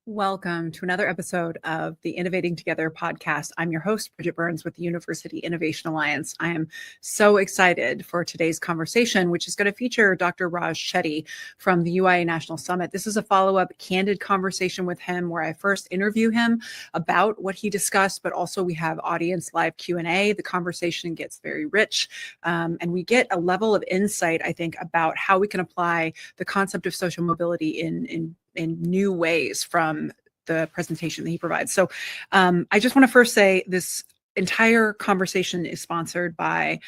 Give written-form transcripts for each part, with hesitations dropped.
Welcome to another episode of the Innovating Together podcast. I'm your host, Bridget Burns with the University Innovation Alliance. I am so excited for today's conversation, which is going to feature Dr. Raj Chetty from the UIA National Summit. This is a follow-up candid conversation with him where I first interview him about what he discussed, but also we have audience live Q&A. The conversation gets very rich, and we get a level of insight, I think, about how we can apply the concept of social mobility in new ways from the presentation that he provides. So I just want to first say this entire conversation is sponsored by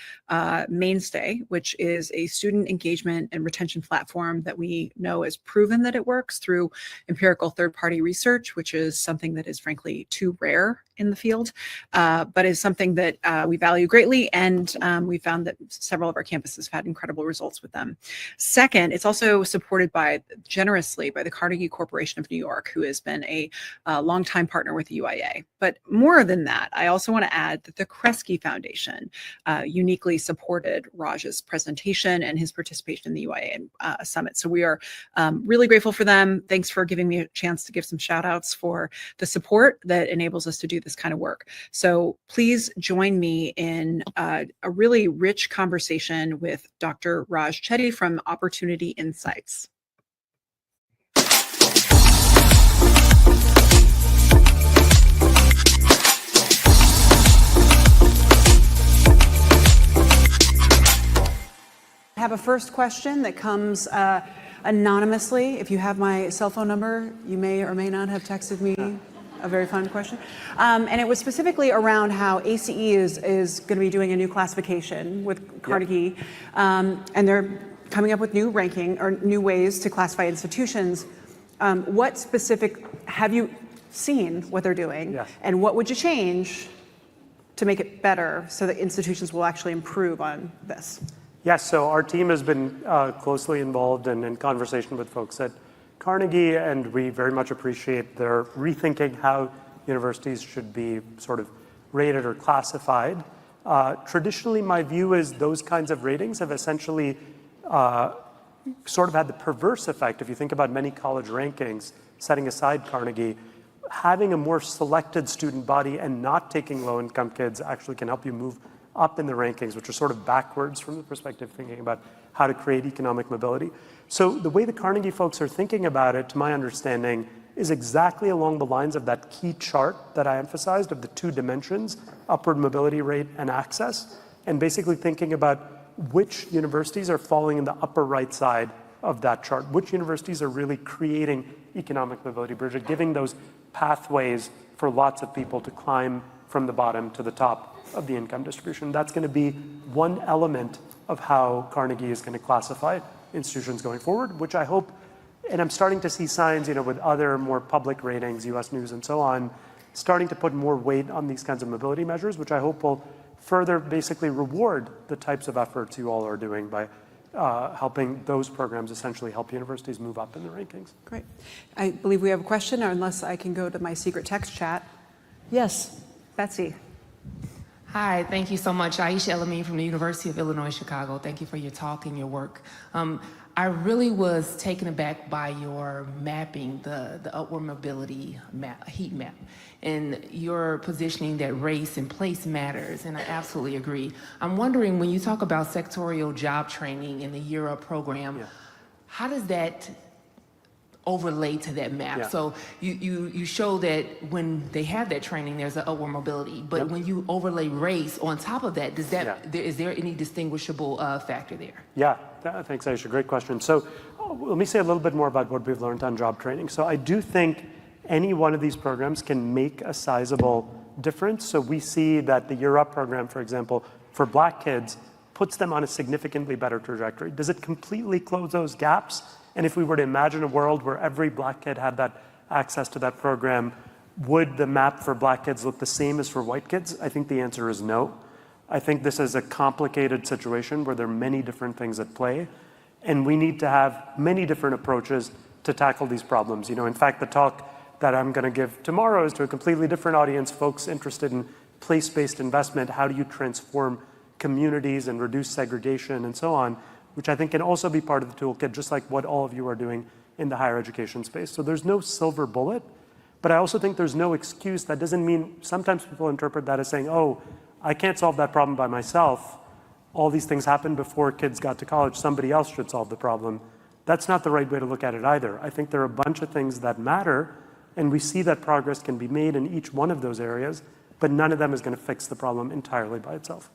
Mainstay, which is a student engagement and retention platform that we know is proven that it works through empirical third-party research, which is something that is frankly too rare in the field, but is something that we value greatly. And we found that several of our campuses have had incredible results with them. Second, it's also supported generously by the Carnegie Corporation of New York, who has been a longtime partner with the UIA. But more than that, I also want to add that the Kresge Foundation uniquely supported Raj's presentation and his participation in the UIA Summit. So we are really grateful for them. Thanks for giving me a chance to give some shout outs for the support that enables us to do this kind of work. So please join me in a really rich conversation with Dr. Raj Chetty from Opportunity Insights. I have a first question that comes anonymously. If you have my cell phone number, you may or may not have texted me a very fun question. And it was specifically around how ACE is going to be doing a new classification with Carnegie. Yep. And they're coming up with new ranking or new ways to classify institutions. What specific, have you seen what they're doing? Yes. And what would you change to make it better so that institutions will actually improve on this? Yes, so our team has been closely involved in conversation with folks at Carnegie, and we very much appreciate their rethinking how universities should be sort of rated or classified. Traditionally, my view is those kinds of ratings have essentially sort of had the perverse effect. If you think about many college rankings, setting aside Carnegie, having a more selected student body and not taking low-income kids actually can help you move up in the rankings, which are sort of backwards from the perspective of thinking about how to create economic mobility. So the way the Carnegie folks are thinking about it, to my understanding, is exactly along the lines of that key chart that I emphasized of the two dimensions, upward mobility rate and access, and basically thinking about which universities are falling in the upper right side of that chart, which universities are really creating economic mobility, Bridget, giving those pathways for lots of people to climb from the bottom to the top of the income distribution. That's going to be one element of how Carnegie is going to classify institutions going forward, which I hope, and I'm starting to see signs, with other more public ratings, US News and so on, starting to put more weight on these kinds of mobility measures, which I hope will further basically reward the types of efforts you all are doing by helping those programs essentially help universities move up in the rankings. Great. I believe we have a question, or unless I can go to my secret text chat. Yes, Betsy. Hi, thank you so much. Aisha Elamine from the University of Illinois, Chicago. Thank you for your talk and your work. I really was taken aback by your mapping, the upward mobility map, heat map, and your positioning that race and place matters, and I absolutely agree. I'm wondering, when you talk about sectorial job training in the Year Up program, how does that overlay to that map? Yeah. So you show that when they have that training, there's an upward mobility, but when you overlay race on top of that, does that is there any distinguishable factor there? Yeah, thanks, Aisha. Great question. So let me say a little bit more about what we've learned on job training. So I do think any one of these programs can make a sizable difference. So we see that the Year Up program, for example, for Black kids, puts them on a significantly better trajectory. Does it completely close those gaps? And if we were to imagine a world where every Black kid had that access to that program, would the map for Black kids look the same as for white kids? I think the answer is no. I think this is a complicated situation where there are many different things at play, and we need to have many different approaches to tackle these problems. In fact, the talk that I'm going to give tomorrow is to a completely different audience, folks interested in place-based investment. How do you transform communities and reduce segregation and so on, which I think can also be part of the toolkit, just like what all of you are doing in the higher education space. So there's no silver bullet, But I also think there's no excuse. That doesn't mean, sometimes people interpret that as saying, oh, I can't solve that problem by myself. All these things happened before kids got to college. Somebody else should solve the problem. That's not the right way to look at it either. I think there are a bunch of things that matter, and we see that progress can be made in each one of those areas, but none of them is going to fix the problem entirely by itself.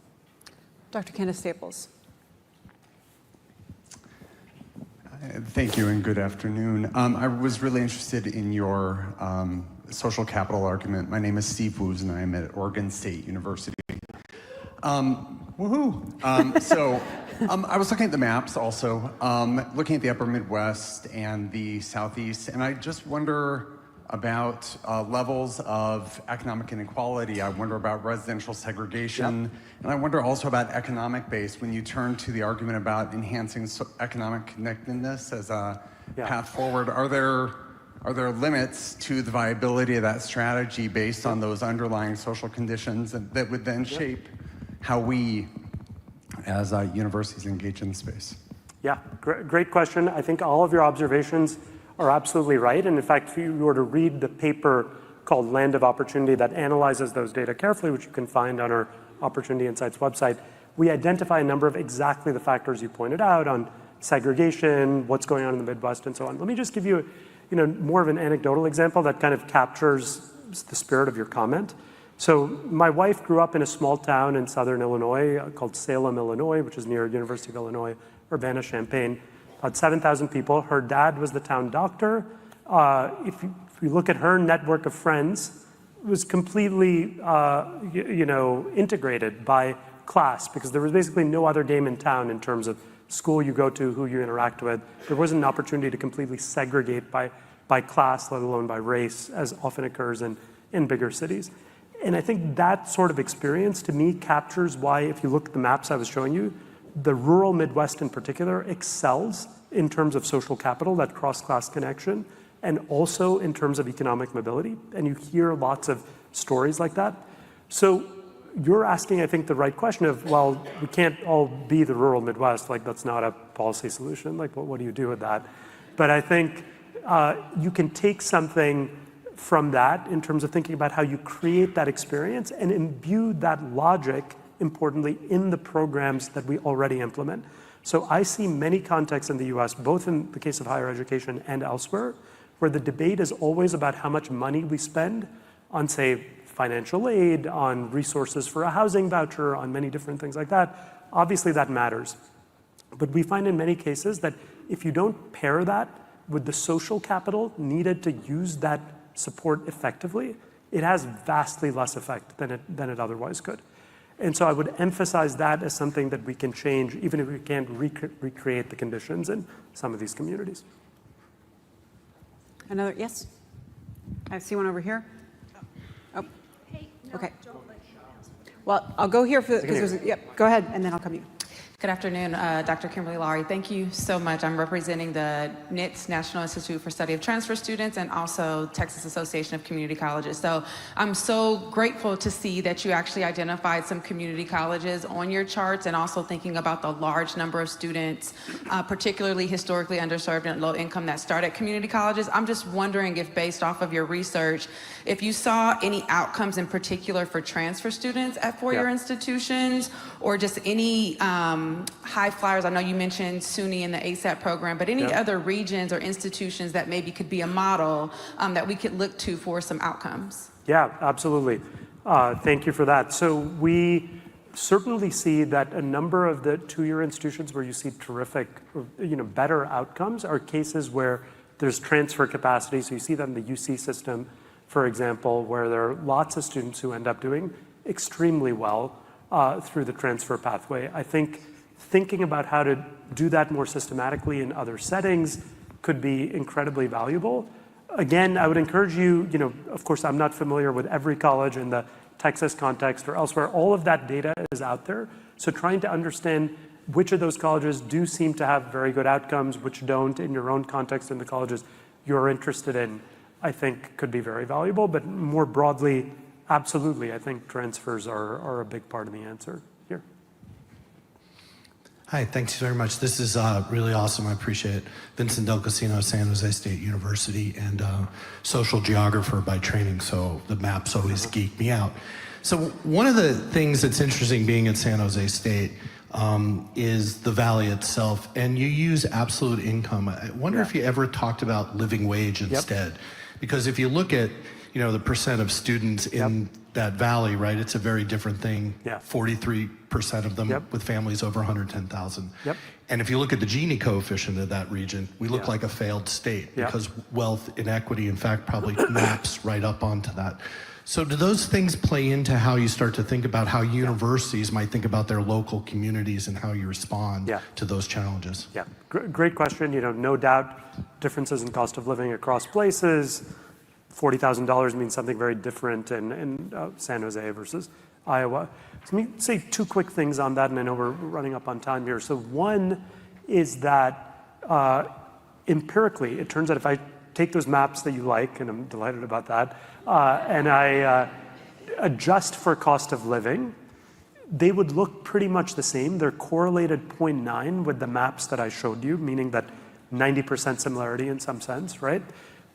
Dr. Candace Staples. Thank you and good afternoon. I was really interested in your social capital argument. My name is Steve Woos and I am at Oregon State University. Woohoo! I was looking at the maps also, looking at the upper Midwest and the Southeast, and I just wonder about levels of economic inequality. I wonder about residential segregation, and I wonder also about economic base when you turn to the argument about enhancing economic connectedness as a path forward. Are there limits to the viability of that strategy based on those underlying social conditions that would then shape how we as universities engage in the space? Yeah, great question. I think all of your observations are absolutely right. And in fact, if you were to read the paper called Land of Opportunity that analyzes those data carefully, which you can find on our Opportunity Insights website, we identify a number of exactly the factors you pointed out on segregation, what's going on in the Midwest, and so on. Let me just give you, more of an anecdotal example that kind of captures the spirit of your comment. So my wife grew up in a small town in southern Illinois called Salem, Illinois, which is near University of Illinois, Urbana-Champaign. About 7,000 people. Her dad was the town doctor. If you look at her network of friends, it was completely, integrated by class because there was basically no other game in town in terms of school you go to, who you interact with. There wasn't an opportunity to completely segregate by class, let alone by race, as often occurs in bigger cities. And I think that sort of experience, to me, captures why, if you look at the maps I was showing you, the rural Midwest in particular excels in terms of social capital, that cross-class connection, and also in terms of economic mobility. And you hear lots of stories like that. So you're asking, I think, the right question of, well, we can't all be the rural Midwest. Like, that's not a policy solution. Like, what do you do with that? But I think you can take something from that in terms of thinking about how you create that experience and imbue that logic, importantly, in the programs that we already implement. So I see many contexts in the US, both in the case of higher education and elsewhere, where the debate is always about how much money we spend on, say, financial aid, on resources for a housing voucher, on many different things like that. Obviously, that matters. But we find in many cases that if you don't pair that with the social capital needed to use that support effectively, it has vastly less effect than it otherwise could. And so I would emphasize that as something that we can change, even if we can't recreate the conditions in some of these communities. Another, yes? I see one over here. Oh, Hey, no, okay. don't. Well, I'll go here for, yep, go ahead, and then I'll come to you. Good afternoon, Dr. Kimberly Laurie. Thank you so much. I'm representing the NITS, National Institute for Study of Transfer Students, and also Texas Association of Community Colleges. So I'm so grateful to see that you actually identified some community colleges on your charts, and also thinking about the large number of students, particularly historically underserved and low income, that start at community colleges. I'm just wondering if, based off of your research, if you saw any outcomes in particular for transfer students at four-year institutions, or just any high flyers. I know you mentioned SUNY and the ASAP program, but any other regions or institutions that maybe could be a model that we could look to for some outcomes? Yeah, absolutely. Thank you for that. So we certainly see that a number of the two-year institutions where you see terrific, better outcomes are cases where there's transfer capacity. So you see that in the UC system, for example, where there are lots of students who end up doing extremely well through the transfer pathway. I think thinking about how to do that more systematically in other settings could be incredibly valuable. Again, I would encourage you, of course, I'm not familiar with every college in the Texas context or elsewhere. All of that data is out there. So trying to understand which of those colleges do seem to have very good outcomes, which don't in your own context in the colleges you're interested in, I think could be very valuable. But more broadly, absolutely, I think transfers are a big part of the answer here. Hi, thanks very much. This is really awesome. I appreciate it. Vincent Del Casino, San Jose State University, and social geographer by training, so the maps always geek me out. So one of the things that's interesting being at San Jose State is the valley itself, and you use absolute income. I wonder if you ever talked about living wage instead, because if you look at the percent of students in that valley, right, it's a very different thing. 43% of them with families over 110,000. And if you look at the Gini coefficient of that region, we look like a failed state because wealth inequity, in fact, probably maps right up onto that. So do those things play into how you start to think about how universities might think about their local communities and how you respond to those challenges? Great question. No doubt differences in cost of living across places. $40,000 means something very different in San Jose versus Iowa. So let me say two quick things on that, and I know we're running up on time here. So one is that empirically, it turns out if I take those maps that you like, and I'm delighted about that, and I adjust for cost of living, they would look pretty much the same. They're correlated 0.9 with the maps that I showed you, meaning that 90% similarity in some sense, right?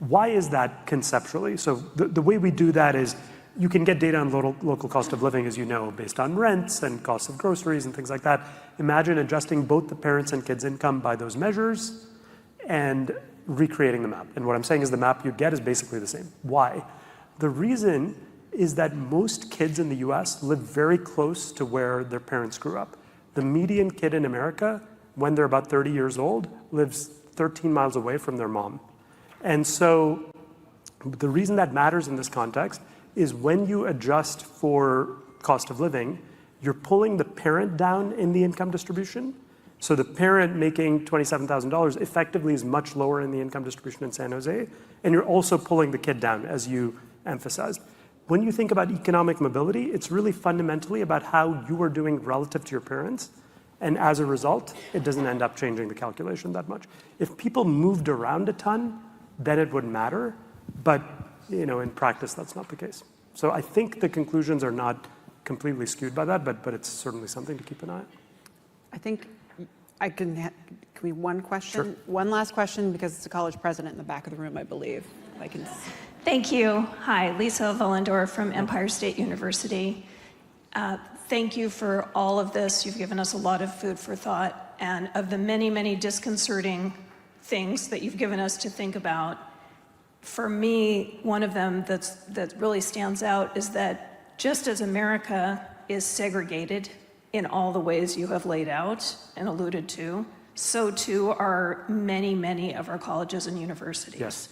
Why is that conceptually? So the way we do that is you can get data on local cost of living, as you know, based on rents and costs of groceries and things like that. Imagine adjusting both the parents' and kids' income by those measures and recreating the map. And what I'm saying is the map you get is basically the same. Why? The reason is that most kids in the US live very close to where their parents grew up. The median kid in America, when they're about 30 years old, lives 13 miles away from their mom. And so the reason that matters in this context is when you adjust for cost of living, you're pulling the parent down in the income distribution. So the parent making $27,000 effectively is much lower in the income distribution in San Jose. And you're also pulling the kid down, as you emphasized. When you think about economic mobility, it's really fundamentally about how you are doing relative to your parents. And as a result, it doesn't end up changing the calculation that much. If people moved around a ton, then it would matter. But in practice, that's not the case. So I think the conclusions are not completely skewed by that, but it's certainly something to keep an eye on. I think I can we one question? Sure. One last question, because it's a college president in the back of the room, I believe. Thank you. Hi, Lisa Vollendorf from Empire State University. Thank you for all of this. You've given us a lot of food for thought, and of the many, many disconcerting things that you've given us to think about, for me, one of them that really stands out is that just as America is segregated in all the ways you have laid out and alluded to, so too are many, many of our colleges and universities. Yes.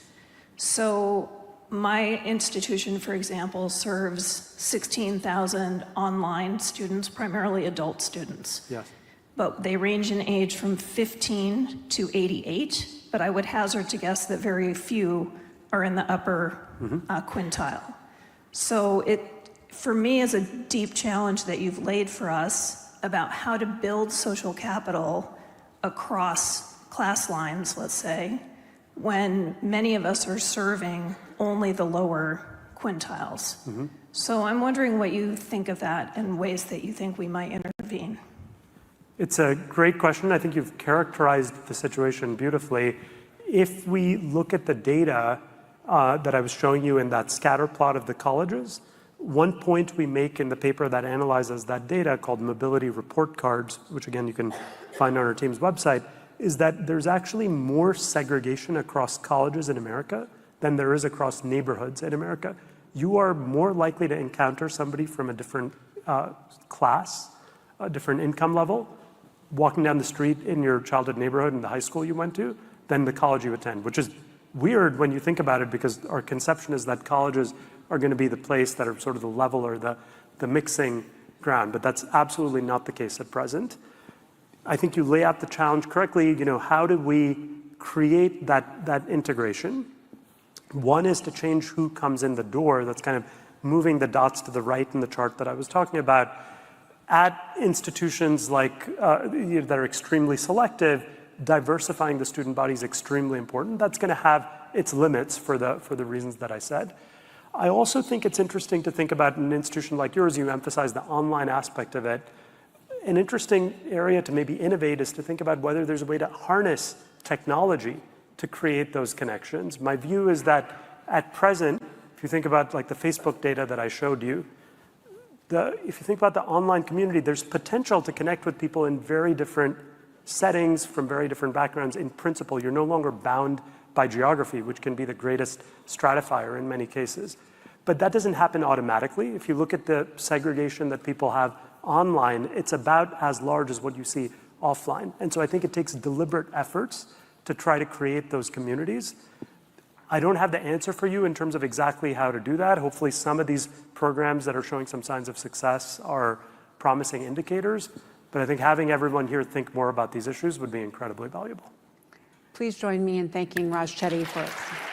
So my institution, for example, serves 16,000 online students, primarily adult students. Yes. But they range in age from 15 to 88, but I would hazard to guess that very few are in the upper quintile. So it, for me, is a deep challenge that you've laid for us about how to build social capital across class lines, let's say, when many of us are serving only the lower quintiles. So I'm wondering what you think of that and ways that you think we might intervene. It's a great question. I think you've characterized the situation beautifully. If we look at the data that I was showing you in that scatter plot of the colleges, one point we make in the paper that analyzes that data, called mobility report cards, which again you can find on our team's website, is that there's actually more segregation across colleges in America than there is across neighborhoods in America. You are more likely to encounter somebody from a different class, a different income level, walking down the street in your childhood neighborhood in the high school you went to than the college you attend, which is weird when you think about it, because our conception is that colleges are going to be the place that are sort of the level or the mixing ground, but that's absolutely not the case at present. I think you lay out the challenge correctly. How do we create that integration? One is to change who comes in the door. That's kind of moving the dots to the right in the chart that I was talking about. At institutions like that are extremely selective, diversifying the student body is extremely important. That's going to have its limits for the reasons that I said. I also think it's interesting to think about an institution like yours. You emphasize the online aspect of it. an interesting area to maybe innovate is to think about whether there's a way to harness technology to create those connections. My view is that at present, if you think about like the Facebook data that I showed you, if you think about the online community, there's potential to connect with people in very different settings from very different backgrounds. In principle, you're no longer bound by geography, which can be the greatest stratifier in many cases. But that doesn't happen automatically. If you look at the segregation that people have online, it's about as large as what you see offline. And so I think it takes deliberate efforts to try to create those communities. I don't have the answer for you in terms of exactly how to do that. Hopefully some of these programs that are showing some signs of success are promising indicators. But I think having everyone here think more about these issues would be incredibly valuable. Please join me in thanking Raj Chetty for